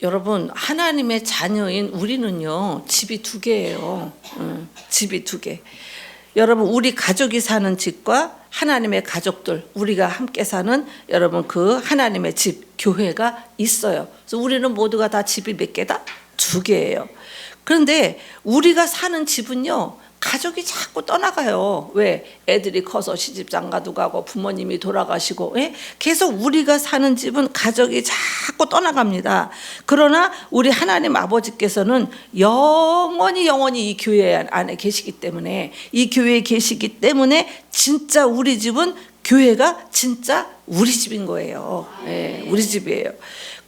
여러분, 하나님의 자녀인 우리는요, 집이 두 개예요. 집이 두 개. 여러분, 우리 가족이 사는 집과 하나님의 가족들, 우리가 함께 사는 여러분 그 하나님의 집, 교회가 있어요. 그래서 우리는 모두가 다 집이 몇 개다? 두 개예요. 그런데 우리가 사는 집은요, 가족이 자꾸 떠나가요. 왜? 애들이 커서 시집장가도 가고 부모님이 돌아가시고, 예? 계속 우리가 사는 집은 가족이 자꾸 떠나갑니다. 그러나 우리 하나님 아버지께서는 영원히 이 교회 안에 계시기 때문에, 이 교회에 계시기 때문에 진짜 우리 집은, 교회가 진짜 우리 집인 거예요. 예, 우리 집이에요.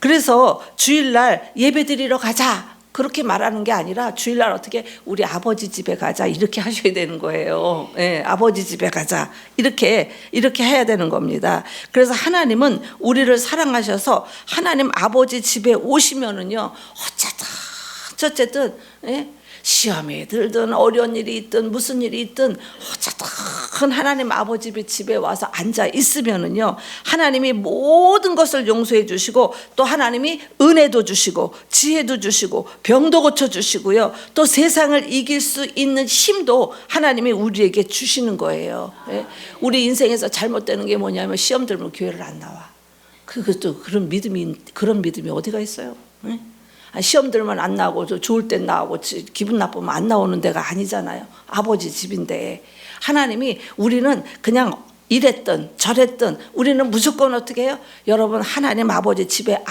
그래서 주일날 예배 드리러 가자, 그렇게 말하는 게 아니라 주일날 어떻게 우리 아버지 집에 가자, 이렇게 하셔야 되는 거예요. 예, 아버지 집에 가자, 이렇게 해야 되는 겁니다. 그래서 하나님은 우리를 사랑하셔서 하나님 아버지 집에 오시면은요, 어쨌든 예? 시험이 들든 어려운 일이 있든 무슨 일이 있든 어쨌든 하나님 아버지 집에 와서 앉아 있으면은요, 하나님이 모든 것을 용서해 주시고, 또 하나님이 은혜도 주시고 지혜도 주시고 병도 고쳐 주시고요, 또 세상을 이길 수 있는 힘도 하나님이 우리에게 주시는 거예요. 예? 우리 인생에서 잘못되는 게 뭐냐면, 시험 들면 교회를 안 나와. 그것도 그런 믿음이 어디가 있어요? 예? 시험 들면 안 나오고 좋을 땐 나오고 기분 나쁘면 안 나오는 데가 아니잖아요. 아버지 집인데 하나님이, 우리는 그냥 이랬든 저랬든 우리는 무조건 어떻게 해요? 여러분, 하나님 아버지 집에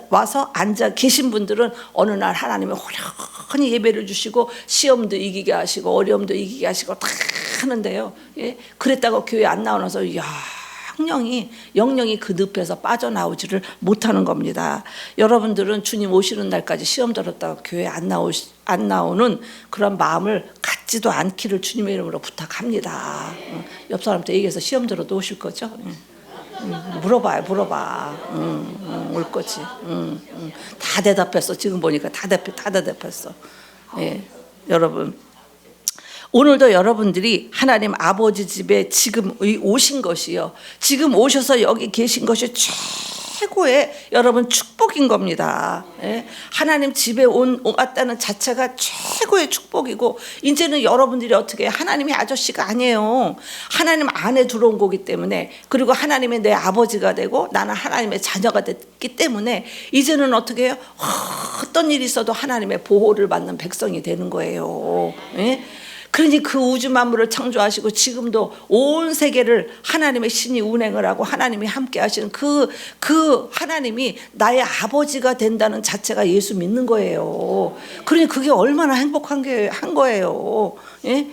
와서 앉아 계신 분들은 어느 날 하나님이 호련히 예배를 주시고 시험도 이기게 하시고 어려움도 이기게 하시고 다 하는데요. 예? 그랬다고 교회 안 나오면서 영영이 그 늪에서 빠져나오지를 못하는 겁니다. 여러분들은 주님 오시는 날까지 시험 들었다가 교회 안 나오는 그런 마음을 갖지도 않기를 주님의 이름으로 부탁합니다. 옆 사람한테 얘기해서 시험 들어도 오실 거죠? 물어봐. 올 거지. 다 대답했어. 지금 보니까 다 대답했어. 예, 여러분, 오늘도 여러분들이 하나님 아버지 집에 지금 오신 것이요, 지금 오셔서 여기 계신 것이 최고의 여러분 축복인 겁니다. 예? 하나님 집에 왔다는 자체가 최고의 축복이고, 이제는 여러분들이 어떻게, 하나님이 아저씨가 아니에요. 하나님 안에 들어온 거기 때문에, 그리고 하나님이 내 아버지가 되고 나는 하나님의 자녀가 됐기 때문에 이제는 어떻게 해요? 어떤 일이 있어도 하나님의 보호를 받는 백성이 되는 거예요. 예? 그러니 그 우주 만물을 창조하시고 지금도 온 세계를 하나님의 신이 운행을 하고 하나님이 함께 하시는 그 하나님이 나의 아버지가 된다는 자체가 예수 믿는 거예요. 그러니 그게 얼마나 행복한 한 거예요. 예?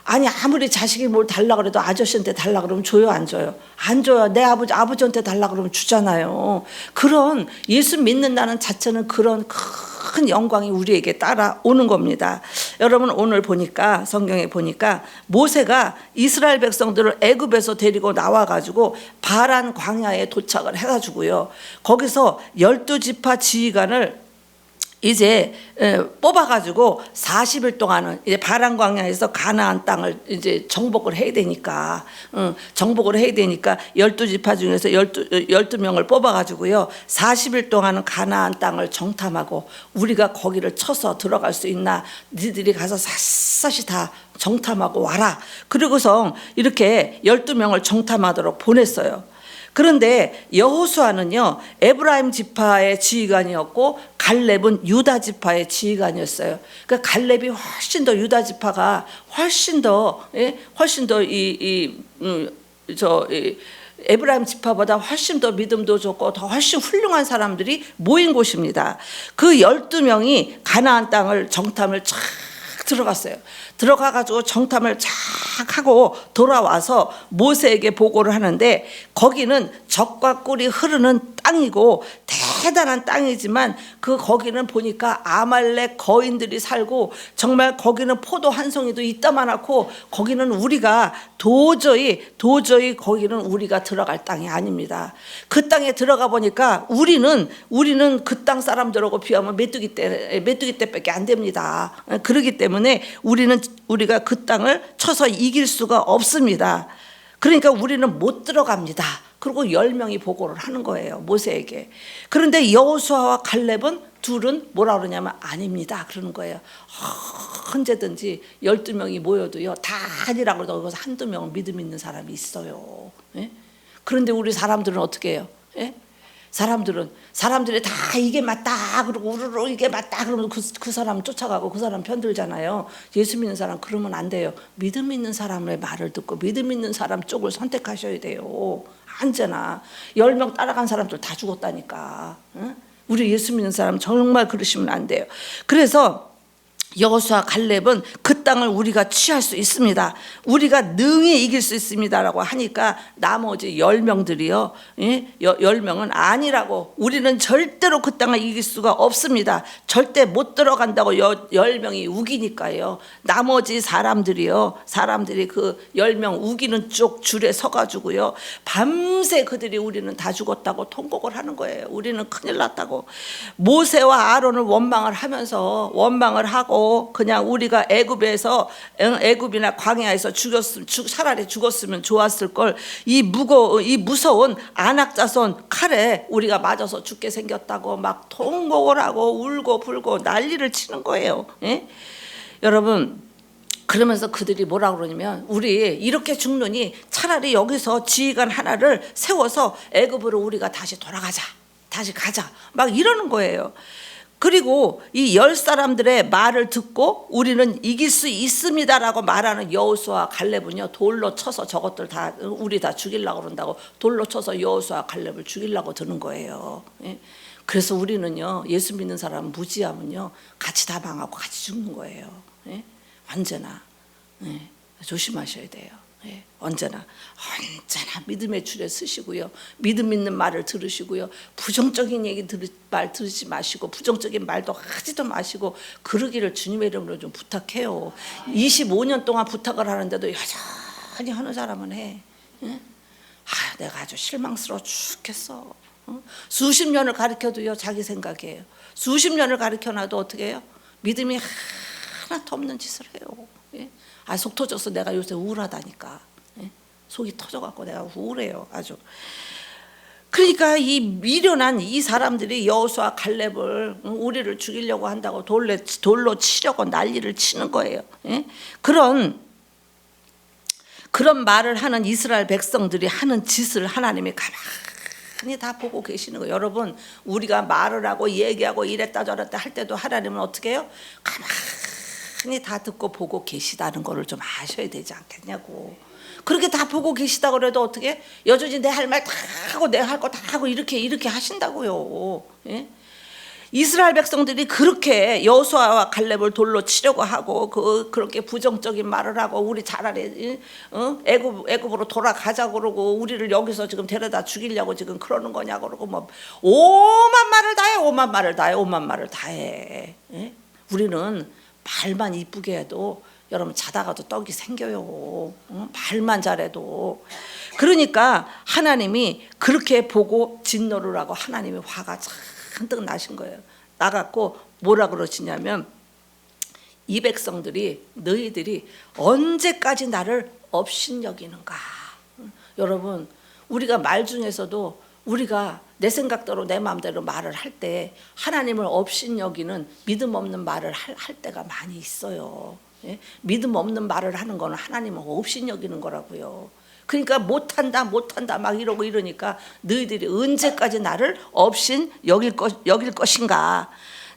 아니, 아무리 자식이 뭘 달라 그래도 아저씨한테 달라 그러면 줘요, 안 줘요? 안 줘요. 내 아버지한테 달라 그러면 주잖아요. 그런 예수 믿는다는 자체는 그런 큰 영광이 우리에게 따라오는 겁니다. 여러분, 오늘 보니까, 성경에 보니까 모세가 이스라엘 백성들을 애굽에서 데리고 나와가지고 바란 광야에 도착을 해가지고요, 거기서 12지파 지휘관을 이제 뽑아가지고 40일 동안은 이제 바란 광야에서 가나안 땅을 이제 정복을 해야 되니까, 12지파 중에서 12명을 뽑아가지고요, 40일 동안은 가나안 땅을 정탐하고, 우리가 거기를 쳐서 들어갈 수 있나, 니들이 가서 샅샅이 다 정탐하고 와라. 그리고서 이렇게 12명을 정탐하도록 보냈어요. 그런데 여호수아는요, 에브라임 지파의 지휘관이었고 갈렙은 유다 지파의 지휘관이었어요. 그러니까 갈렙이 훨씬 더, 유다 지파가 훨씬 더 에브라임 지파보다 훨씬 더 믿음도 좋고 더 훨씬 훌륭한 사람들이 모인 곳입니다. 그 12명이 가나안 땅을 정탐을 쫙 들어갔어요. 들어가가지고 정탐을 쫙 하고 돌아와서 모세에게 보고를 하는데, 거기는 젖과 꿀이 흐르는 땅이고 대단한 땅이지만 거기는 보니까 아말렉 거인들이 살고, 정말 거기는 포도 한 송이도 이따만하고, 거기는 우리가 도저히 거기는 우리가 들어갈 땅이 아닙니다. 그 땅에 들어가 보니까 우리는 그 땅 사람들하고 비하면 메뚜기 떼밖에 안 됩니다. 그렇기 때문에 우리가 그 땅을 쳐서 이길 수가 없습니다. 그러니까 우리는 못 들어갑니다. 그리고 10명이 보고를 하는 거예요, 모세에게. 그런데 여호수아와 갈렙은 둘은 뭐라 그러냐면 아닙니다 그러는 거예요. 언제든지 12명이 모여도요 다 아니라고 해도 거기서 한두 명은 믿음 있는 사람이 있어요. 예? 그런데 우리 사람들은 어떻게 해요? 예? 사람들이 다 이게 맞다 그러고 우르르 이게 맞다 그러면 그 사람 쫓아가고 그 사람 편들잖아요. 예수 믿는 사람 그러면 안 돼요. 믿음 있는 사람의 말을 듣고 믿음 있는 사람 쪽을 선택하셔야 돼요. 언제나 10명 따라간 사람들 다 죽었다니까. 응? 우리 예수 믿는 사람 정말 그러시면 안 돼요. 그래서 여호수아 갈렙은 그 땅을 우리가 취할 수 있습니다. 우리가 능히 이길 수 있습니다라고 하니까 나머지 10명들이요. 10명은 아니라고 우리는 절대로 그 땅을 이길 수가 없습니다. 절대 못 들어간다고 10명이 우기니까요. 나머지 사람들이 그 10명 우기는 쪽 줄에 서가지고요. 밤새 그들이 우리는 다 죽었다고 통곡을 하는 거예요. 우리는 큰일 났다고. 모세와 아론을 원망을 하고 그냥 우리가 애굽이나 광야에서 차라리 죽었으면 좋았을 걸. 이 무서운 아낙 자손 칼에 우리가 맞아서 죽게 생겼다고 막 통곡을 하고 울고 불고 난리를 치는 거예요. 예? 여러분, 그러면서 그들이 뭐라 그러냐면 우리 이렇게 죽느니 차라리 여기서 지휘관 하나를 세워서 애굽으로 우리가 다시 돌아가자, 다시 가자, 막 이러는 거예요. 그리고 이 10사람들의 말을 듣고 우리는 이길 수 있습니다라고 말하는 여호수아 갈렙은요 돌로 쳐서 저것들 다 우리 다 죽이려고 그런다고 돌로 쳐서 여호수아 갈렙을 죽이려고 드는 거예요. 예? 그래서 우리는요 예수 믿는 사람 무지하면요 같이 다 망하고 같이 죽는 거예요. 예? 언제나 조심하셔야 돼요. 언제나 믿음의 줄에 서시고요. 믿음 있는 말을 들으시고요. 부정적인 말 들으지 마시고 부정적인 말도 하지도 마시고 그러기를 주님의 이름으로 좀 부탁해요. 25년 동안 부탁을 하는데도 여전히 하는 사람은 해. 내가 아주 실망스러워 죽겠어. 수십 년을 가르쳐도요 자기 생각이에요. 수십 년을 가르쳐놔도 어떻게 해요? 믿음이 하나도 없는 짓을 해요. 속 터져서 내가 요새 우울하다니까. 속이 터져갖고 내가 우울해요 아주. 그러니까 이 미련한 이 사람들이 여호수아 갈렙을 우리를 죽이려고 한다고 돌로 치려고 난리를 치는 거예요. 그런 말을 하는 이스라엘 백성들이 하는 짓을 하나님이 가만히 다 보고 계시는 거예요. 여러분, 우리가 말을 하고 얘기하고 이랬다 저랬다 할 때도 하나님은 어떻게 해요? 가만히 다 듣고 보고 계시다는 거를 좀 아셔야 되지 않겠냐고. 그렇게 다 보고 계시다 그래도 어떻게 여전히 내 할 말 다 하고 내 할 거 다 하고 이렇게 하신다고요. 예? 이스라엘 백성들이 그렇게 여호수아와 갈렙을 돌로 치려고 하고 그렇게 부정적인 말을 하고 우리 차라리 애굽으로 돌아가자 그러고 우리를 여기서 지금 데려다 죽이려고 지금 그러는 거냐 그러고 뭐 오만 말을 다 해. 예? 우리는 말만 이쁘게 해도 여러분 자다가도 떡이 생겨요. 말만 잘해도. 그러니까 하나님이 그렇게 보고 진노를 하고 하나님이 화가 잔뜩 나신 거예요. 나갖고 뭐라 그러시냐면 이 백성들이 너희들이 언제까지 나를 업신여기는가. 여러분, 우리가 말 중에서도 우리가 내 생각대로 내 마음대로 말을 할 때 하나님을 업신여기는 믿음 없는 말을 할 때가 많이 있어요. 예? 믿음 없는 말을 하는 거는 하나님을 업신여기는 거라고요. 그러니까 못한다 막 이러고 이러니까 너희들이 언제까지 나를 업신여길 것인가.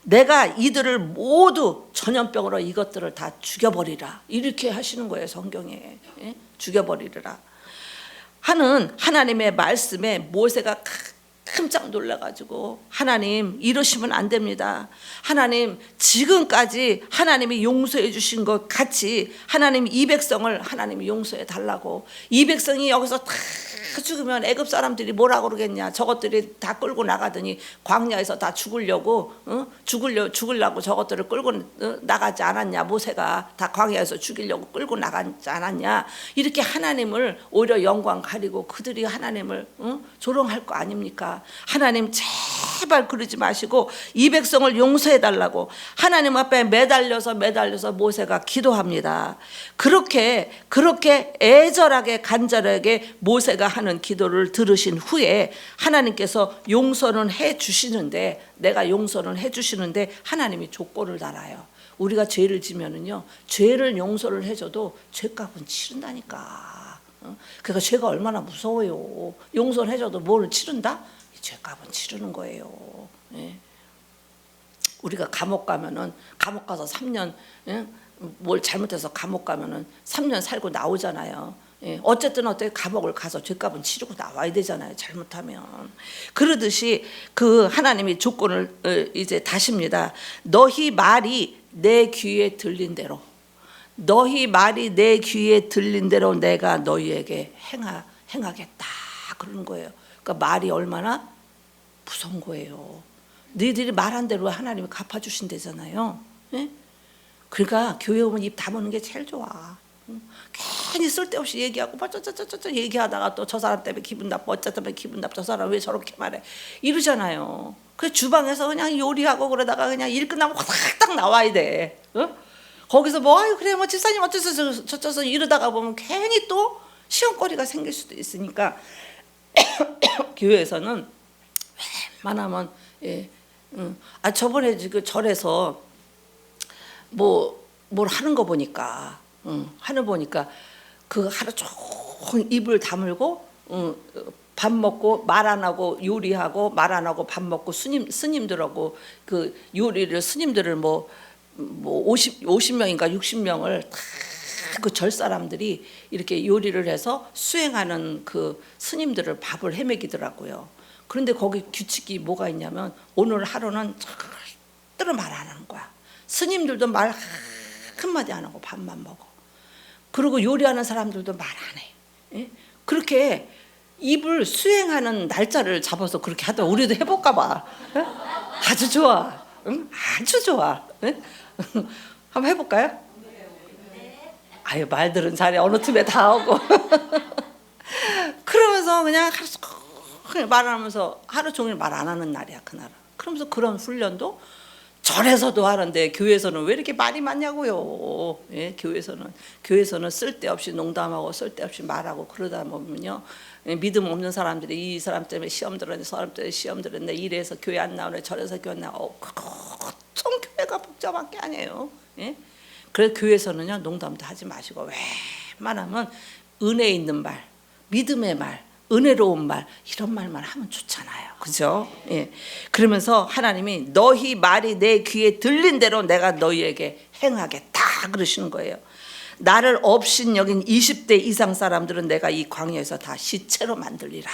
내가 이들을 모두 전염병으로 이것들을 다 죽여버리라. 이렇게 하시는 거예요 성경에. 예? 죽여버리라 하는 하나님의 말씀에 모세가 깜짝 놀라가지고 하나님 이러시면 안 됩니다. 하나님 지금까지 하나님이 용서해 주신 것 같이 하나님 이 백성을 하나님이 용서해 달라고. 이 백성이 여기서 다 죽으면 애굽 사람들이 뭐라 그러겠냐. 저것들이 다 끌고 나가더니 광야에서 다 죽으려고 저것들을 끌고 나가지 않았냐. 모세가 다 광야에서 죽이려고 끌고 나가지 않았냐. 이렇게 하나님을 오히려 영광 가리고 그들이 하나님을 조롱할 거 아닙니까. 하나님 제발 그러지 마시고 이 백성을 용서해 달라고 하나님 앞에 매달려서 모세가 기도합니다. 그렇게 애절하게 간절하게 모세가 하는 기도를 들으신 후에 하나님께서 용서는 해 주시는데, 내가 용서는 해 주시는데 하나님이 조건을 달아요. 우리가 죄를 지면은요, 죄를 용서를 해줘도 죄값은 치른다니까. 그러니까 죄가 얼마나 무서워요. 용서를 해줘도 뭘 치른다? 죄값은 치르는 거예요. 예. 우리가 감옥 가면은, 감옥 가서 3년, 예? 뭘 잘못해서 감옥 가면은 3년 살고 나오잖아요. 예. 어쨌든 감옥을 가서 죄값은 치르고 나와야 되잖아요. 잘못하면. 그러듯이 그 하나님이 조건을 이제 다십니다. 너희 말이 내 귀에 들린 대로, 너희 말이 내 귀에 들린 대로 내가 너희에게 행하겠다 그러는 거예요. 그러니까 말이 얼마나 무서운 거예요. 너희들이 말한 대로 하나님이 갚아주신대잖아요. 예? 그러니까 교회 오면 입 다무는 게 제일 좋아. 괜히 쓸데없이 얘기하고 쩌쩌쩌쩌 얘기하다가 또 저 사람 때문에 기분 나빠, 어쩌면 기분 나빠, 저 사람 왜 저렇게 말해 이러잖아요. 그 주방에서 그냥 요리하고 그러다가 그냥 일 끝나고 확딱 나와야 돼. 거기서 뭐 아유 그래 뭐 집사님 어쩌서 저쩌서 이러다가 보면 괜히 또 시험거리가 생길 수도 있으니까 교회에서는 웬만하면 저번에 그 절에서 뭘 하는 거 보니까 그 하루 종일 입을 다물고 밥 먹고 말 안 하고 요리하고 말 안 하고 밥 먹고 스님들하고 그 요리를 스님들을 뭐 50명인가 60명을 다 그 절 사람들이 이렇게 요리를 해서 수행하는 그 스님들을 밥을 해먹이더라고요. 그런데 거기 규칙이 뭐가 있냐면 오늘 하루는 절대로 말 안 하는 거야. 스님들도 말 한마디 안 하고 밥만 먹어. 그리고 요리하는 사람들도 말 안 해. 예? 그렇게 입을 수행하는 날짜를 잡아서 그렇게 하다 우리도 해볼까 봐. 예? 아주 좋아. 응? 아주 좋아. 예? 한번 해볼까요? 아유 말들은 잘해. 어느 틈에 다 하고. 그러면서 그냥 하루 종일 말하면서 하루 종일 말 안 하는 날이야 그날은. 그러면서 그런 훈련도 절에서도 하는데 교회에서는 왜 이렇게 말이 많냐고요. 예, 교회에서는 쓸데없이 농담하고 쓸데없이 말하고 그러다 보면요, 믿음 없는 사람들이 이 사람 때문에 시험 들었네, 저 사람 때문에 시험 들었네, 이래서 교회 안 나오네, 저래서 교회 안 나오네. 좀 교회가 복잡한 게 아니에요. 예? 그래서 교회에서는요 농담도 하지 마시고 웬만하면 은혜 있는 말, 믿음의 말, 은혜로운 말, 이런 말만 하면 좋잖아요. 그죠? 예. 그러면서 하나님이 너희 말이 내 귀에 들린 대로 내가 너희에게 행하겠다 그러시는 거예요. 나를 업신여긴 20대 이상 사람들은 내가 이 광야에서 다 시체로 만들리라.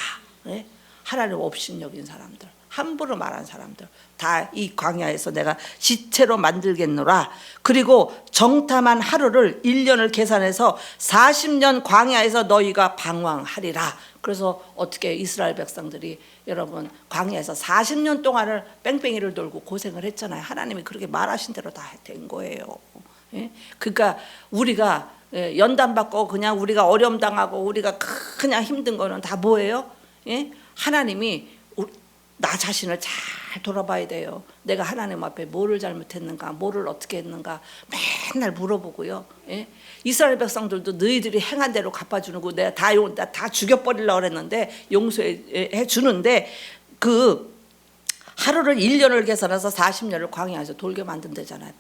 예? 하나님 업신여긴 사람들, 함부로 말한 사람들 다 이 광야에서 내가 시체로 만들겠노라. 그리고 정탐한 하루를 1년을 계산해서 40년 광야에서 너희가 방황하리라. 그래서 어떻게 이스라엘 백성들이 여러분 광야에서 40년 동안을 뺑뺑이를 돌고 고생을 했잖아요. 하나님이 그렇게 말하신 대로 다 된 거예요. 예? 그러니까 우리가 연단받고 그냥 우리가 어려움 당하고 우리가 그냥 힘든 거는 다 뭐예요? 예? 하나님이 나 자신을 잘 돌아봐야 돼요. 내가 하나님 앞에 뭐를 잘못했는가, 뭐를 어떻게 했는가 맨날 물어보고요. 예? 이스라엘 백성들도 너희들이 행한 대로 갚아주는 거 내가 다 죽여버리려고 그랬는데 용서해 주는데 그 하루를 1년을 계산해서 40년을 광야에서 돌게 만든다잖아요.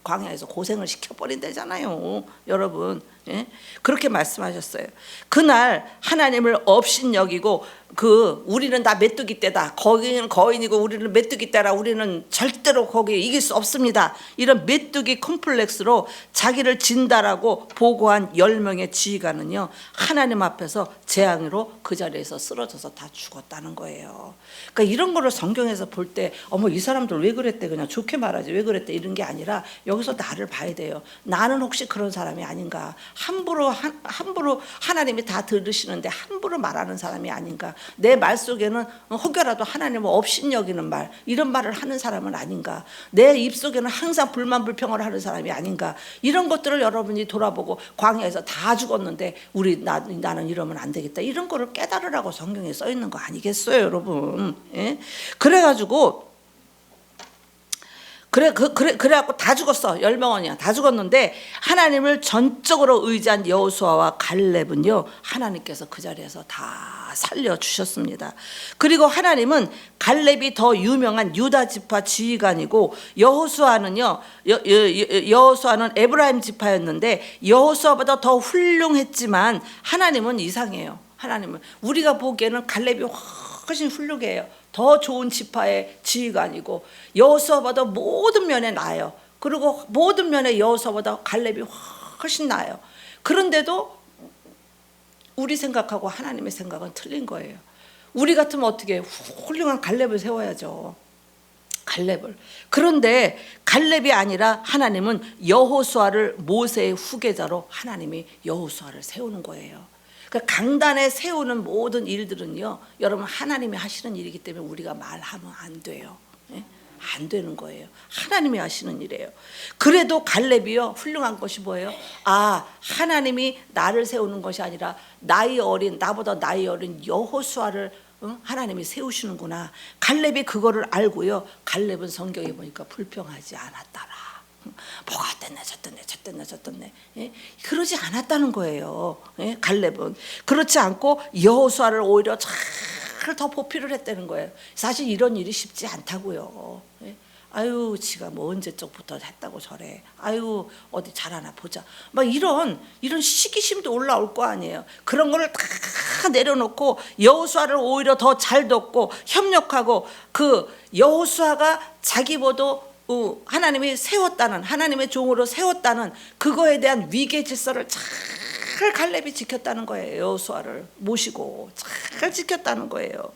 광야에서 고생을 시켜버린다잖아요. 여러분, 예? 그렇게 말씀하셨어요. 그날 하나님을 업신여기고 우리는 다 메뚜기 떼다. 거기는 거인이고 우리는 메뚜기 떼라. 우리는 절대로 거기에 이길 수 없습니다. 이런 메뚜기 컴플렉스로 자기를 진다라고 보고한 10명의 지휘관은요 하나님 앞에서 재앙으로 그 자리에서 쓰러져서 다 죽었다는 거예요. 그러니까 이런 거를 성경에서 볼 때 어머 이 사람들 왜 그랬대, 그냥 좋게 말하지 왜 그랬대, 이런 게 아니라 여기서 나를 봐야 돼요. 나는 혹시 그런 사람이 아닌가, 함부로 하나님이 다 들으시는데 함부로 말하는 사람이 아닌가. 내 말 속에는 혹여라도 하나님을 업신여기는 말, 이런 말을 하는 사람은 아닌가. 내 입 속에는 항상 불만 불평을 하는 사람이 아닌가. 이런 것들을 여러분이 돌아보고 광야에서 다 죽었는데 나는 이러면 안 되겠다, 이런 거를 깨달으라고 성경에 써 있는 거 아니겠어요, 여러분? 예? 그래가지고 그래갖고 다 죽었어. 10명원이야. 다 죽었는데 하나님을 전적으로 의지한 여호수아와 갈렙은요, 하나님께서 그 자리에서 다 살려주셨습니다. 그리고 하나님은 갈렙이 더 유명한 유다 지파 지휘관이고, 여호수아는요, 여호수아는 에브라임 지파였는데 여호수아보다 더 훌륭했지만 하나님은 이상해요. 하나님은 우리가 보기에는 갈렙이 훨씬 훌륭해요. 더 좋은 지파의 지휘관이고 여호수아보다 모든 면에 나아요. 그리고 모든 면에 여호수아보다 갈렙이 훨씬 나아요. 그런데도 우리 생각하고 하나님의 생각은 틀린 거예요. 우리 같으면 어떻게 훌륭한 갈렙을 세워야죠. 갈렙을. 그런데 갈렙이 아니라 하나님은 여호수아를 모세의 후계자로 하나님이 여호수아를 세우는 거예요. 그러니까 강단에 세우는 모든 일들은요, 여러분 하나님이 하시는 일이기 때문에 우리가 말하면 안 돼요. 예? 안 되는 거예요. 하나님이 하시는 일이에요. 그래도 갈렙이요, 훌륭한 것이 뭐예요? 하나님이 나를 세우는 것이 아니라 나보다 나이 어린 여호수아를 하나님이 세우시는구나. 갈렙이 그거를 알고요, 갈렙은 성경에 보니까 불평하지 않았더라. 뭐가 어땠네 저땠네 예? 그러지 않았다는 거예요. 예? 갈렙은 그렇지 않고 여호수아를 오히려 잘 더 보필을 했다는 거예요. 사실 이런 일이 쉽지 않다고요. 예? 아유, 지가 뭐 언제적부터 했다고 저래. 아유, 어디 잘하나 보자. 막 이런 시기심도 올라올 거 아니에요. 그런 거를 다 내려놓고 여호수아를 오히려 더 잘 돕고 협력하고, 그 여호수아가 자기보다 하나님이 세웠다는, 하나님의 종으로 세웠다는 그거에 대한 위계 질서를 잘 갈렙이 지켰다는 거예요. 여호수아를 모시고 잘 지켰다는 거예요.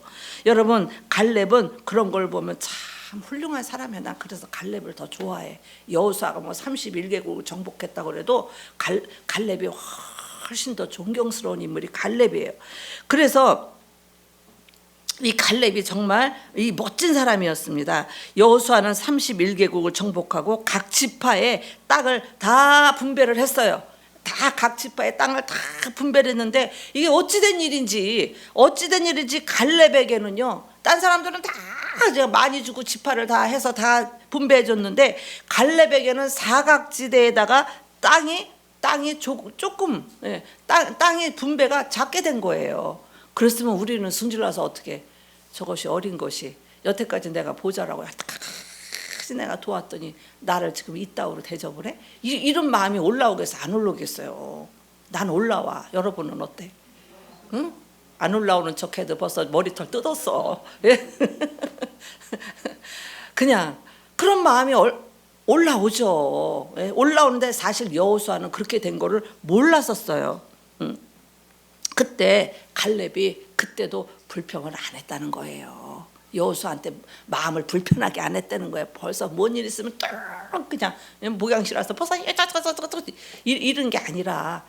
여러분, 갈렙은 그런 걸 보면 참 훌륭한 사람이야. 난 그래서 갈렙을 더 좋아해. 여호수아가 뭐 31개국을 정복했다고 그래도 갈렙이 훨씬 더 존경스러운 인물이 갈렙이에요. 그래서 이 갈렙이 정말 이 멋진 사람이었습니다. 여호수아는 31개국을 정복하고 각 지파의 땅을 다 분배를 했어요. 다 각 지파의 땅을 다 분배를 했는데, 이게 어찌된 일인지 갈렙에게는요, 딴 사람들은 다 많이 주고 지파를 다 해서 다 분배해 줬는데, 갈렙에게는 사각지대에다가 땅이 조금 땅의 분배가 작게 된 거예요. 그랬으면 우리는 승질나서 어떻게, 저것이 어린 것이 여태까지 내가 보자라고 내가 도왔더니 나를 지금 이따위로 대접을 해? 이런 마음이 올라오겠어, 안 올라오겠어요? 난 올라와. 여러분은 어때? 응? 안 올라오는 척해도 벌써 머리털 뜯었어. 그냥 그런 마음이 올라오죠. 올라오는데 사실 여호수아는 그렇게 된 거를 몰랐었어요. 그때 갈렙이 그때도 불평을 안 했다는 거예요. 여호수아한테 마음을 불편하게 안 했다는 거예요. 벌써 뭔 일 있으면 딱 그냥 모양실라서 벌써 이런 게 아니라,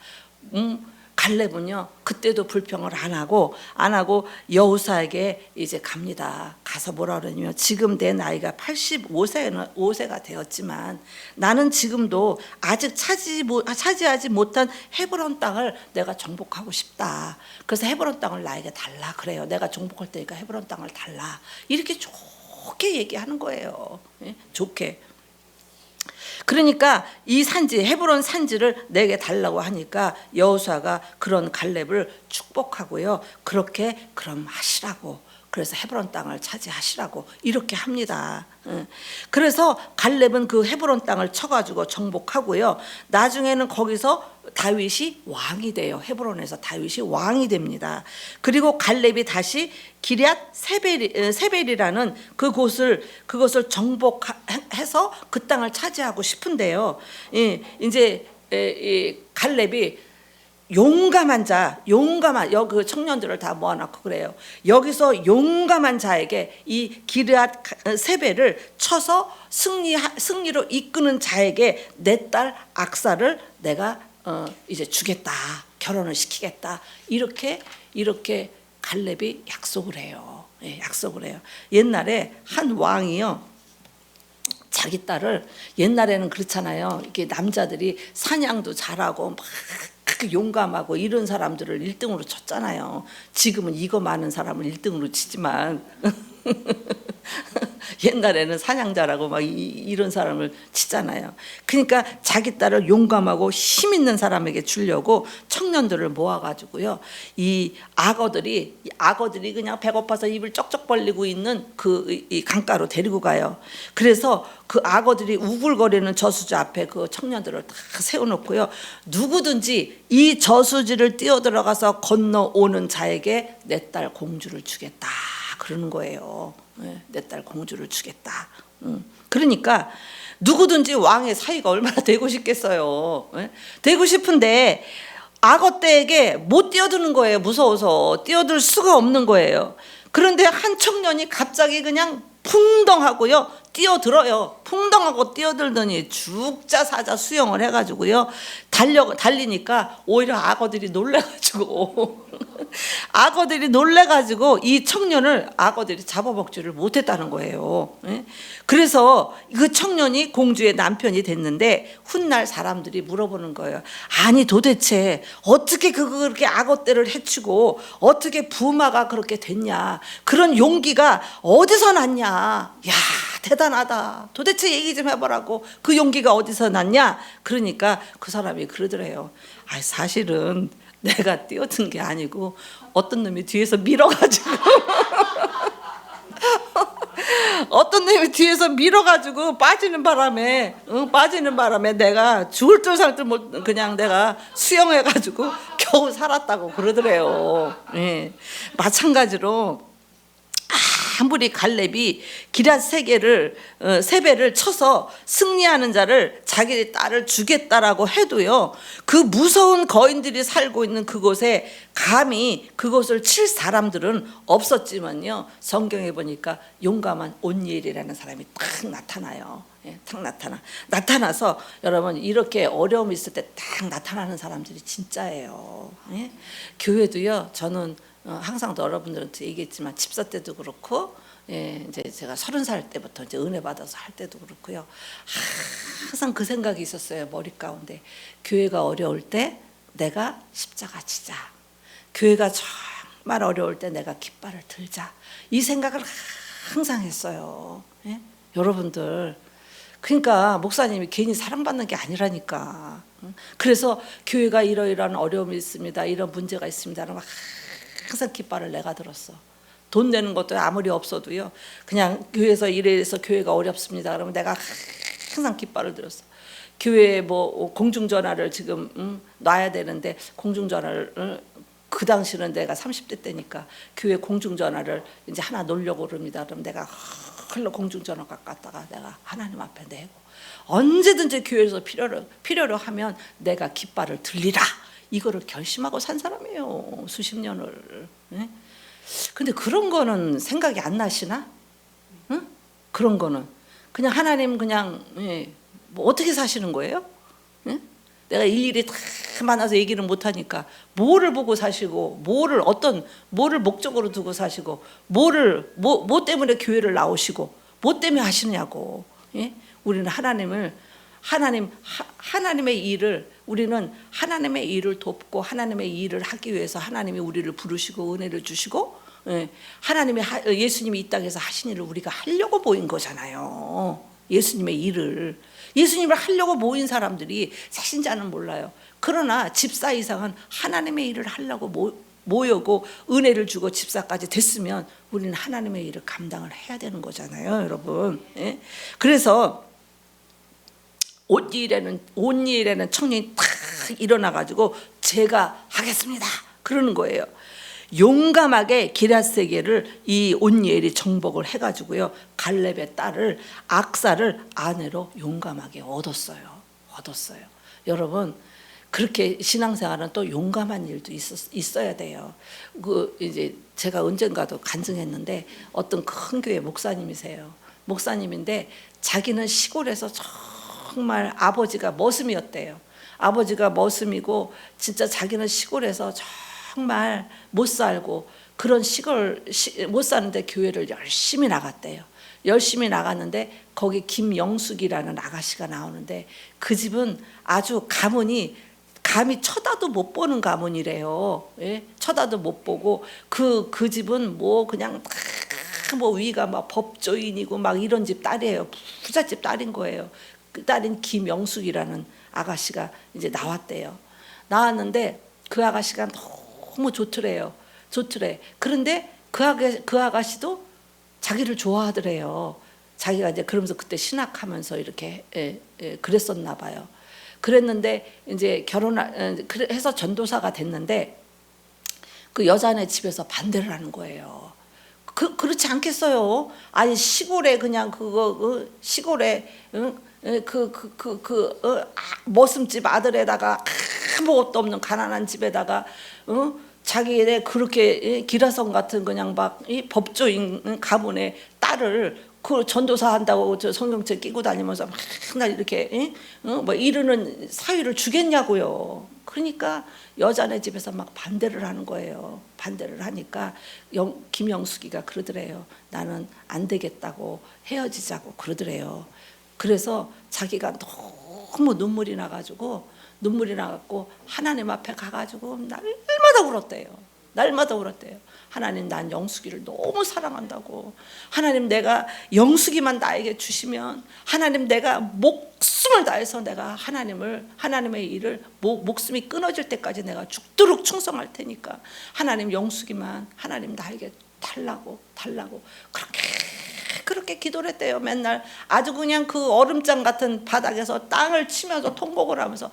갈렙은요 그때도 불평을 안 하고 여호수아에게 이제 갑니다. 가서 뭐라 그러냐면, 지금 내 나이가 85세가 되었지만 나는 지금도 아직 차지하지 못한 헤브론 땅을 내가 정복하고 싶다. 그래서 헤브론 땅을 나에게 달라 그래요. 내가 정복할 테니까 헤브론 땅을 달라. 이렇게 좋게 얘기하는 거예요. 좋게. 그러니까 이 산지, 헤브론 산지를 내게 달라고 하니까 여호수아가 그런 갈렙을 축복하고요, 그럼 하시라고, 그래서 헤브론 땅을 차지하시라고 이렇게 합니다. 그래서 갈렙은 그 헤브론 땅을 쳐가지고 정복하고요, 나중에는 거기서 다윗이 왕이 돼요. 헤브론에서 다윗이 왕이 됩니다. 그리고 갈렙이 다시 기럇 세벨이라는 그것을 정복해서 그 땅을 차지하고 싶은데요. 이제 갈렙이 용감한 여기 청년들을 다 모아놓고 그래요. 여기서 용감한 자에게 이 기럇 세벨을 쳐서 승리로 이끄는 자에게 내 딸 악사를 내가 이제 주겠다, 결혼을 시키겠다, 이렇게 갈렙이 약속을 해요. 예, 약속을 해요. 옛날에 한 왕이요, 자기 딸을, 옛날에는 그렇잖아요. 이게 남자들이 사냥도 잘하고 막 용감하고 이런 사람들을 1등으로 쳤잖아요. 지금은 이거 많은 사람을 1등으로 치지만 옛날에는 사냥자라고 막 이런 사람을 치잖아요. 그러니까 자기 딸을 용감하고 힘 있는 사람에게 주려고 청년들을 모아가지고요, 이 악어들이 그냥 배고파서 입을 쩍쩍 벌리고 있는 이 강가로 데리고 가요. 그래서 그 악어들이 우글거리는 저수지 앞에 그 청년들을 다 세워놓고요, 누구든지 이 저수지를 뛰어들어가서 건너오는 자에게 내 딸 공주를 주겠다 그러는 거예요. 내 딸 공주를 주겠다. 그러니까 누구든지 왕의 사위가 얼마나 되고 싶겠어요. 되고 싶은데 악어떼에게 못 뛰어드는 거예요. 무서워서 뛰어들 수가 없는 거예요. 그런데 한 청년이 갑자기 그냥 풍덩하고요, 뛰어들어요. 풍덩하고 뛰어들더니 죽자 사자 수영을 해가지고요, 달리니까 오히려 악어들이 놀래가지고 악어들이 놀래가지고 이 청년을 악어들이 잡아먹지를 못했다는 거예요. 그래서 그 청년이 공주의 남편이 됐는데 훗날 사람들이 물어보는 거예요. 아니 도대체 어떻게 그렇게 악어떼를 해치고 어떻게 부마가 그렇게 됐냐, 그런 용기가 어디서 났냐, 야 대단하다, 도대체 얘기 좀 해보라고, 그 용기가 어디서 났냐. 그러니까 그 사람이 그러더래요. 아 사실은 내가 뛰어든 게 아니고 어떤 놈이 뒤에서 밀어가지고 어떤 놈이 뒤에서 밀어가지고 빠지는 바람에 내가 죽을 줄 살 줄 못, 그냥 내가 수영해가지고 겨우 살았다고 그러더래요. 예. 마찬가지로 아무리 갈렙이 기럇 세 배를 쳐서 승리하는 자를 자기 딸을 주겠다라고 해도요, 그 무서운 거인들이 살고 있는 그곳에 감히 그곳을 칠 사람들은 없었지만요, 성경에 보니까 용감한 온니엘이라는 사람이 딱 나타나요. 예, 딱 나타나서 여러분, 이렇게 어려움이 있을 때 딱 나타나는 사람들이 진짜예요. 예? 교회도요, 저는 항상 여러분들한테 얘기했지만 집사 때도 그렇고, 예, 이제 제가 30살 때부터 이제 은혜 받아서 할 때도 그렇고요, 항상 그 생각이 있었어요. 머리 가운데 교회가 어려울 때 내가 십자가 지자, 교회가 정말 어려울 때 내가 깃발을 들자, 이 생각을 항상 했어요. 예? 여러분들, 그러니까 목사님이 괜히 사랑받는 게 아니라니까. 그래서 교회가 이러이러한 어려움이 있습니다, 이런 문제가 있습니다, 항상 깃발을 내가 들었어. 돈 내는 것도 아무리 없어도요, 그냥 교회에서 이래서 교회가 어렵습니다 그러면 내가 항상 깃발을 들었어. 교회에 뭐 공중전화를 지금 놔야 되는데, 공중전화를 그 당시는 내가 30대 때니까 교회 공중전화를 이제 하나 놓으려고 그럽니다. 그럼 내가 흘러 공중전화 갖다가 내가 하나님 앞에 내고, 언제든지 교회에서 필요로 하면 내가 깃발을 들리라, 이거를 결심하고 산 사람이에요, 수십 년을. 예? 근데 그런 거는 생각이 안 나시나? 응? 그런 거는 그냥 하나님 그냥, 예, 뭐 어떻게 사시는 거예요? 예? 내가 일일이 다 많아서 얘기를 못 하니까, 뭐를 보고 사시고, 뭐를 목적으로 두고 사시고, 뭐 때문에 교회를 나오시고, 뭐 때문에 하시냐고. 예? 우리는 하나님의 일을, 우리는 하나님의 일을 돕고 하나님의 일을 하기 위해서 하나님이 우리를 부르시고 은혜를 주시고, 예, 예수님이 이 땅에서 하신 일을 우리가 하려고 모인 거잖아요. 예수님의 일을 하려고 모인 사람들이 사신자는 몰라요. 그러나 집사 이상은 하나님의 일을 하려고 모여고 은혜를 주고 집사까지 됐으면 우리는 하나님의 일을 감당을 해야 되는 거잖아요, 여러분. 예? 그래서 온니엘이라는 청년이 탁 일어나가지고 제가 하겠습니다 그러는 거예요. 용감하게 기럇세겔을 이 온니엘이 정복을 해가지고요, 갈렙의 딸을, 악사를 아내로 용감하게 얻었어요. 여러분, 그렇게 신앙생활은 또 용감한 일도 있어야 돼요. 이제 제가 언젠가도 간증했는데, 어떤 큰 교회 목사님인데 자기는 시골에서 정말 아버지가 머슴이었대요. 아버지가 머슴이고 진짜 자기는 시골에서 정말 못 살고 그런 시골 못 사는데 교회를 열심히 나갔대요. 열심히 나갔는데 거기 김영숙이라는 아가씨가 나오는데 그 집은 아주 가문이 감히 쳐다도 못 보는 가문이래요. 예? 쳐다도 못 보고 그 집은 뭐 그냥 뭐 위가 막 법조인이고 막 이런 집 딸이에요. 부잣집 딸인 거예요. 그 딸인 김영숙이라는 아가씨가 이제 나왔대요. 나왔는데 그 아가씨가 너무 좋더래요. 좋더래. 그런데 그 아가씨도 자기를 좋아하더래요. 자기가 이제 그러면서 그때 신학하면서 이렇게 그랬었나 봐요. 그랬는데 이제 해서 전도사가 됐는데 그 여자네 집에서 반대를 하는 거예요. 그렇지 않겠어요? 아니 시골에 그냥 시골에 머슴집 아들에다가 아무것도 없는 가난한 집에다가 자기네 그렇게 기라성 같은 그냥 막 이 법조인 가문의 딸을 그 전도사 한다고 저 성경책 끼고 다니면서 맨날 이렇게 뭐 이르는 사위를 주겠냐고요. 그러니까 여자네 집에서 막 반대를 하는 거예요. 반대를 하니까 김영숙이가 그러더래요. 나는 안 되겠다고 헤어지자고 그러더래요. 그래서 자기가 너무 눈물이 나가지고 하나님 앞에 가가지고 날마다 울었대요. 날마다 울었대요. 하나님 난 영숙이를 너무 사랑한다고. 하나님 내가 영숙이만 나에게 주시면 하나님 내가 목숨을 다해서 내가 하나님의 일을 목숨이 끊어질 때까지 내가 죽도록 충성할 테니까 하나님 영숙이만 하나님 나에게 달라고 그렇게 기도를 했대요. 맨날 아주 그냥 그 얼음장 같은 바닥에서 땅을 치면서 통곡을 하면서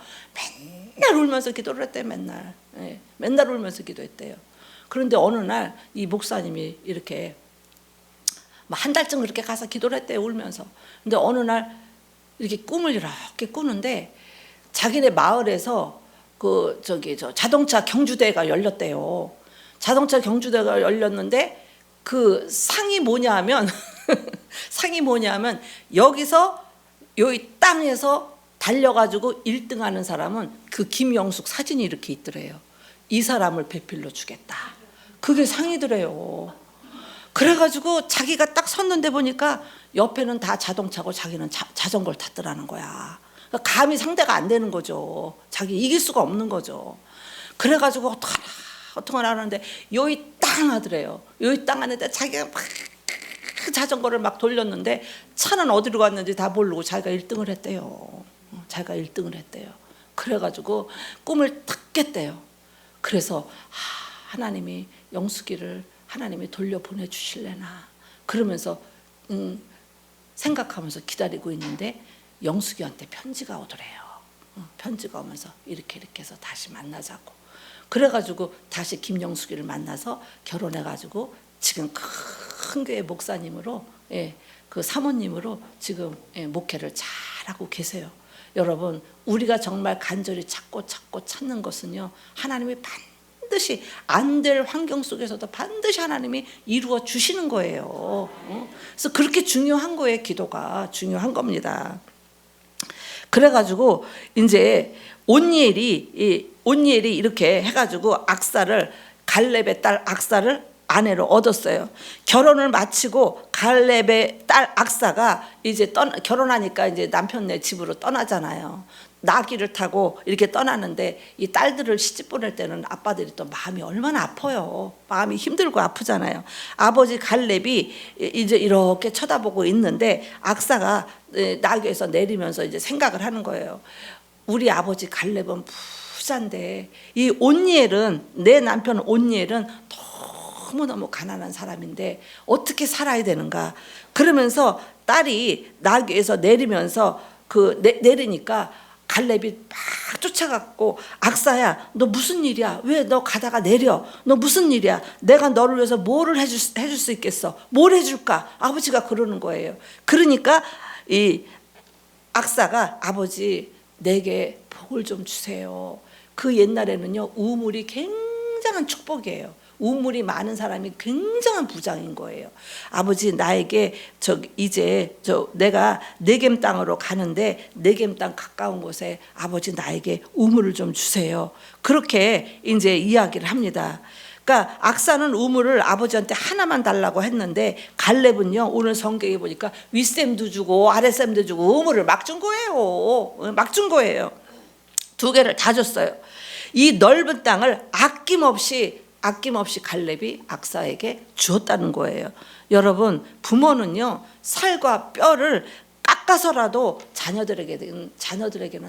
맨날 울면서 기도를 했대요. 맨날 울면서 기도했대요. 그런데 어느 날 이 목사님이 이렇게 한 달쯤 그렇게 가서 기도를 했대요. 울면서. 근데 어느 날 이렇게 꿈을 이렇게 꾸는데 자기네 마을에서 저 자동차 경주대회가 열렸대요. 자동차 경주대회가 열렸는데 그 상이 뭐냐면 여기서 여기 땅에서 달려가지고 1등하는 사람은 그 김영숙 사진이 이렇게 있더래요. 이 사람을 배필로 주겠다. 그게 상이더래요. 그래가지고 자기가 딱 섰는데 보니까 옆에는 다 자동차고 자기는 자전거를 탔더라는 거야. 그러니까 감히 상대가 안 되는 거죠. 자기 이길 수가 없는 거죠. 그래가지고 어떡하나 하는데 여기 땅 하더래요. 여기 땅 하는데 자기가 막 자전거를 막 돌렸는데 차는 어디로 갔는지 다 모르고 자기가 1등을 했대요. 자기가 1등을 했대요. 그래가지고 꿈을 탁 깼대요. 그래서 하나님이 영숙이를 하나님이 돌려보내 주실래나 그러면서 생각하면서 기다리고 있는데 영숙이한테 편지가 오더래요. 편지가 오면서 이렇게 해서 다시 만나자고. 그래가지고 다시 김영숙이를 만나서 결혼해가지고 지금 큰 교회 목사님으로 그 사모님으로 지금 목회를 잘하고 계세요. 여러분 우리가 정말 간절히 찾고 찾는 것은요 하나님이 반드시 안 될 환경 속에서도 반드시 하나님이 이루어 주시는 거예요. 그래서 그렇게 중요한 거예요. 기도가 중요한 겁니다. 그래가지고 이제 온니엘이 이렇게 해가지고 갈렙의 딸 악사를 아내로 얻었어요. 결혼을 마치고 갈렙의 딸 악사가 이제 결혼하니까 이제 남편네 집으로 떠나잖아요. 나귀를 타고 이렇게 떠나는데 이 딸들을 시집 보낼 때는 아빠들이 또 마음이 얼마나 아파요. 마음이 힘들고 아프잖아요. 아버지 갈렙이 이제 이렇게 쳐다보고 있는데 악사가 나귀에서 내리면서 이제 생각을 하는 거예요. 우리 아버지 갈렙은 부자인데 이 온니엘은 내 남편 온니엘은 너무너무 가난한 사람인데 어떻게 살아야 되는가. 그러면서 딸이 나귀에서 내리면서 내리니까 갈렙이 막 쫓아갔고 악사야 너 무슨 일이야? 왜 너 가다가 내려? 너 무슨 일이야? 내가 너를 위해서 뭐를 해줄 수 있겠어? 뭘 해줄까? 아버지가 그러는 거예요. 그러니까 이 악사가 아버지 내게 복을 좀 주세요. 그 옛날에는요 우물이 굉장한 축복이에요. 우물이 많은 사람이 굉장한 부장인 거예요. 아버지 나에게 이제 내가 네겜 땅으로 가는데 네겜 땅 가까운 곳에 아버지 나에게 우물을 좀 주세요. 그렇게 이제 이야기를 합니다. 그러니까 악사는 우물을 아버지한테 하나만 달라고 했는데 갈렙은요 오늘 성경에 보니까 윗샘도 주고 아랫샘도 주고 우물을 막 준 거예요. 막 준 거예요. 두 개를 다 줬어요. 이 넓은 땅을 아낌없이 갈렙이 악사에게 주었다는 거예요. 여러분 부모는요 살과 뼈를 깎아서라도 자녀들에게는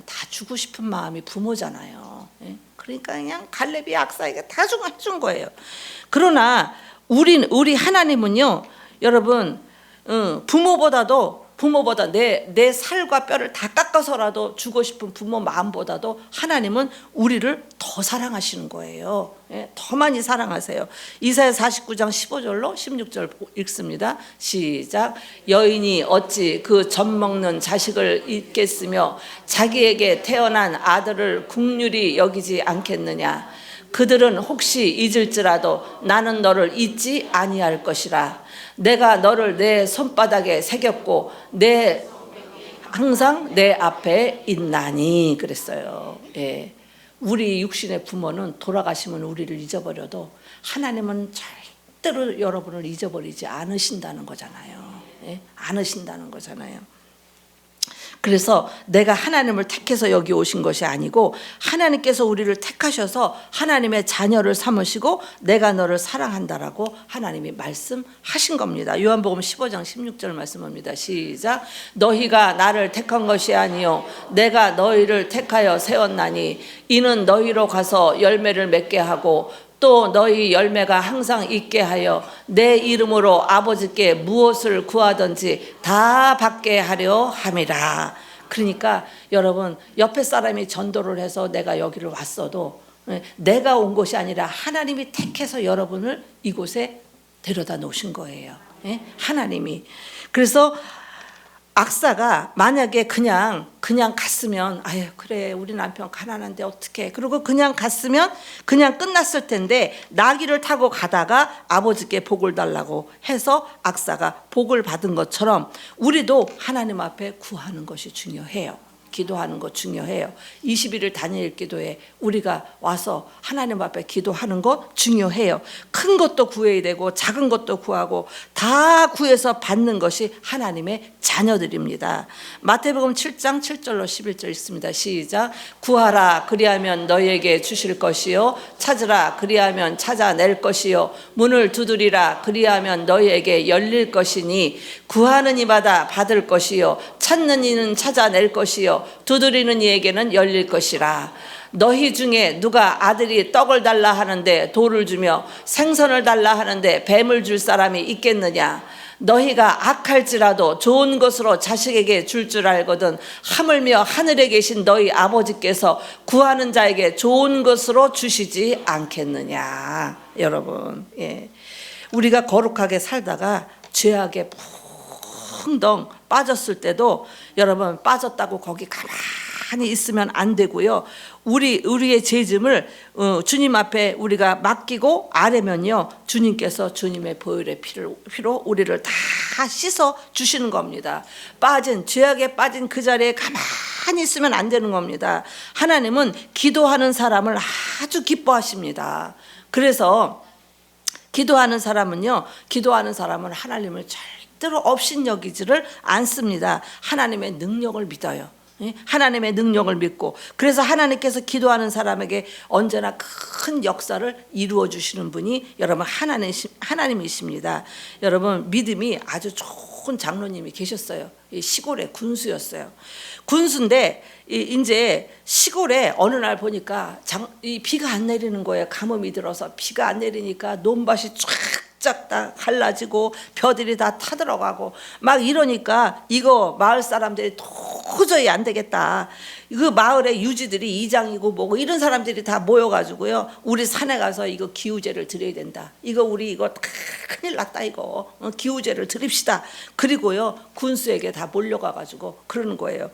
다 주고 싶은 마음이 부모잖아요. 그러니까 그냥 갈렙이 악사에게 다 준 거예요. 그러나 우리 하나님은요 여러분 부모보다 내 살과 뼈를 다 깎아서라도 주고 싶은 부모 마음보다도 하나님은 우리를 더 사랑하시는 거예요. 더 많이 사랑하세요. 이사야 49장 15절로 16절 읽습니다. 시작. 여인이 어찌 그 젖먹는 자식을 잊겠으며 자기에게 태어난 아들을 국률이 여기지 않겠느냐. 그들은 혹시 잊을지라도 나는 너를 잊지 아니할 것이라. 내가 너를 내 손바닥에 새겼고 항상 내 앞에 있나니 그랬어요. 우리 육신의 부모는 돌아가시면 우리를 잊어버려도 하나님은 절대로 여러분을 잊어버리지 않으신다는 거잖아요. 않으신다는 거잖아요. 그래서 내가 하나님을 택해서 여기 오신 것이 아니고 하나님께서 우리를 택하셔서 하나님의 자녀를 삼으시고 내가 너를 사랑한다라고 하나님이 말씀하신 겁니다. 요한복음 15장 16절 말씀합니다. 시작. 너희가 나를 택한 것이 아니요 내가 너희를 택하여 세웠나니 이는 너희로 가서 열매를 맺게 하고 또 너희 열매가 항상 있게 하여 내 이름으로 아버지께 무엇을 구하든지 다 받게 하려 함이라. 그러니까 여러분 옆에 사람이 전도를 해서 내가 여기를 왔어도 내가 온 것이 아니라 하나님이 택해서 여러분을 이곳에 데려다 놓으신 거예요. 하나님이. 그래서 악사가 만약에 그냥 갔으면 아유 그래 우리 남편 가난한데 어떡해 그러고 그냥 갔으면 그냥 끝났을 텐데 나귀를 타고 가다가 아버지께 복을 달라고 해서 악사가 복을 받은 것처럼 우리도 하나님 앞에 구하는 것이 중요해요. 기도하는 거 중요해요. 21일 단일 기도에 우리가 와서 하나님 앞에 기도하는 거 중요해요. 큰 것도 구해야 되고 작은 것도 구하고 다 구해서 받는 것이 하나님의 자녀들입니다. 마태복음 7장 7절로 11절 있습니다. 시작. 구하라 그리하면 너희에게 주실 것이요 찾으라 그리하면 찾아낼 것이요 문을 두드리라 그리하면 너희에게 열릴 것이니 구하는 이마다 받을 것이요 찾는 이는 찾아낼 것이요 두드리는 이에게는 열릴 것이라. 너희 중에 누가 아들이 떡을 달라 하는데 돌을 주며 생선을 달라 하는데 뱀을 줄 사람이 있겠느냐. 너희가 악할지라도 좋은 것으로 자식에게 줄 줄 알거든 하물며 하늘에 계신 너희 아버지께서 구하는 자에게 좋은 것으로 주시지 않겠느냐. 여러분 우리가 거룩하게 살다가 죄악에 펑덩 빠졌을 때도 여러분 빠졌다고 거기 가만히 있으면 안 되고요. 우리의 죄짐을 주님 앞에 우리가 맡기고 아뢰면요 주님께서 주님의 보혈의 피로 우리를 다 씻어 주시는 겁니다. 죄악에 빠진 그 자리에 가만히 있으면 안 되는 겁니다. 하나님은 기도하는 사람을 아주 기뻐하십니다. 그래서 기도하는 사람은 하나님을 절대로 업신여기지를 않습니다. 하나님의 능력을 믿어요. 하나님의 능력을 믿고 그래서 하나님께서 기도하는 사람에게 언제나 큰 역사를 이루어 주시는 분이 여러분 하나님이십니다. 여러분 믿음이 아주 좋은 장로님이 계셨어요. 시골에 군수였어요. 군수인데 이제 시골에 어느 날 보니까 비가 안 내리는 거예요. 가뭄이 들어서 비가 안 내리니까 논밭이 쫙 다 갈라지고 벼들이 다 타들어가고 막 이러니까 이거 마을 사람들이 도저히 안 되겠다. 그 마을의 유지들이 이장이고 뭐고 이런 사람들이 다 모여가지고요, 우리 산에 가서 이거 기우제를 드려야 된다. 이거 우리 이거 다 큰일 났다 이거. 기우제를 드립시다. 그리고요 군수에게 다 몰려가가지고 그러는 거예요.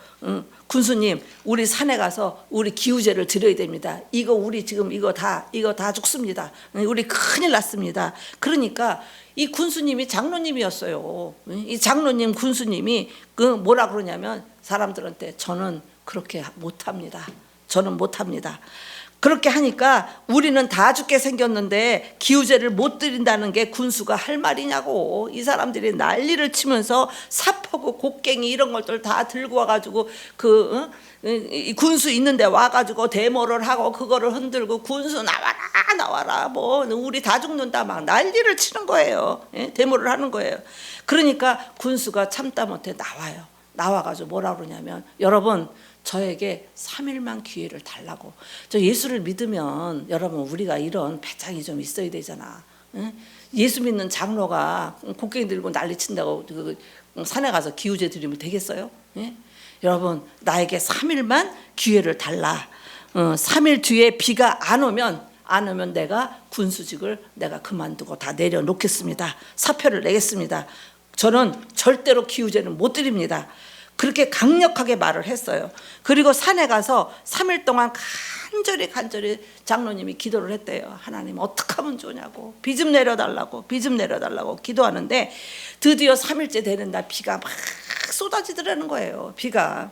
군수님, 우리 산에 가서 우리 기우제를 드려야 됩니다. 이거 우리 지금 이거 다 죽습니다. 우리 큰일 났습니다. 그러니까 이 군수님이 장로님이었어요. 이 장로님 군수님이 그 뭐라 그러냐면 사람들한테 저는 그렇게 못합니다. 저는 못합니다. 그렇게 하니까 우리는 다 죽게 생겼는데 기우제를 못 드린다는 게 군수가 할 말이냐고. 이 난리를 치면서 사포고 곡괭이 이런 것들 다 들고 와가지고 이 군수 있는데 와가지고 데모를 하고 그거를 흔들고 군수 나와라 뭐 우리 다 죽는다 막 난리를 치는 거예요. 예? 데모를 하는 거예요. 그러니까 군수가 참다 못해 나와요. 나와가지고 뭐라 그러냐면, 여러분 저에게 3일만 기회를 달라고. 저 예수를 믿으면 여러분 우리가 이런 배짱이 좀 있어야 되잖아. 응? 예수 믿는 장로가 곡괭이 들고 난리 친다고 산에 가서 기우제 드리면 되겠어요? 예? 여러분 나에게 3일만 기회를 달라. 3일 뒤에 비가 안 오면 내가 군수직을 내가 그만두고 다 내려놓겠습니다. 사표를 내겠습니다. 저는 절대로 기우제는 못 드립니다. 그렇게 강력하게 말을 했어요. 그리고 산에 가서 3일 동안 간절히 장로님이 기도를 했대요. 하나님 어떻게 하면 좋냐고, 비 좀 내려달라고 기도하는데 드디어 3일째 되는 날 비가 막 쏟아지더라는 거예요. 비가.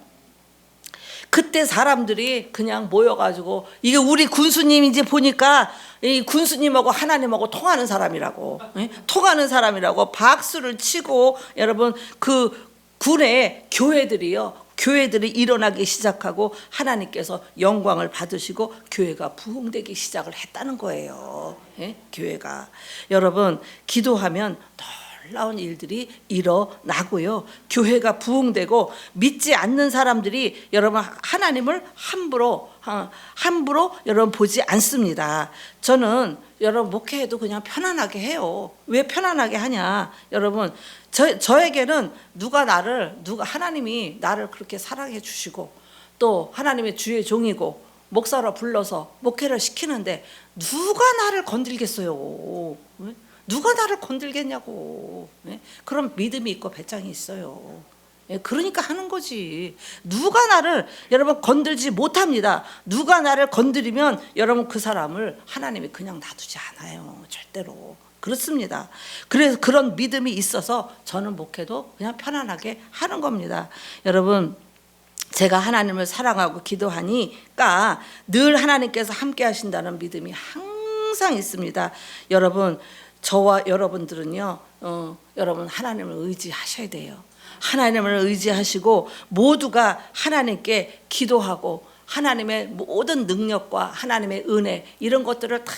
그때 사람들이 그냥 모여가지고, 이게 우리 군수님인지 보니까 이 군수님하고 하나님하고 통하는 사람이라고, 통하는 사람이라고 박수를 치고, 여러분 그 군의 교회들이 일어나기 시작하고 하나님께서 영광을 받으시고 교회가 부흥되기 시작을 했다는 거예요. 예? 교회가. 여러분 기도하면 놀라운 일들이 일어나고요, 교회가 부흥되고 믿지 않는 사람들이 여러분 하나님을 함부로 여러분 보지 않습니다. 저는 여러분 목회해도 그냥 편안하게 해요. 왜 편안하게 하냐, 여러분 저에게는 하나님이 나를 그렇게 사랑해 주시고 또 하나님의 주의 종이고 목사로 불러서 목회를 시키는데 누가 나를 건들겠어요? 누가 나를 건들겠냐고. 그런 믿음이 있고 배짱이 있어요. 그러니까 하는 거지. 누가 나를 여러분 건들지 못합니다. 누가 나를 건드리면 여러분 그 사람을 하나님이 그냥 놔두지 않아요. 절대로. 그렇습니다. 그래서 그런 믿음이 있어서 저는 목회도 그냥 편안하게 하는 겁니다. 여러분 제가 하나님을 사랑하고 기도하니까 늘 하나님께서 함께 하신다는 믿음이 항상 있습니다. 여러분 저와 여러분들은요, 여러분 하나님을 의지하셔야 돼요. 하나님을 의지하시고 모두가 하나님께 기도하고 하나님의 모든 능력과 하나님의 은혜 이런 것들을 다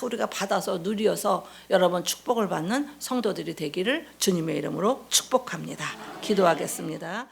우리가 받아서 누려서 여러분 축복을 받는 성도들이 되기를 주님의 이름으로 축복합니다. 기도하겠습니다.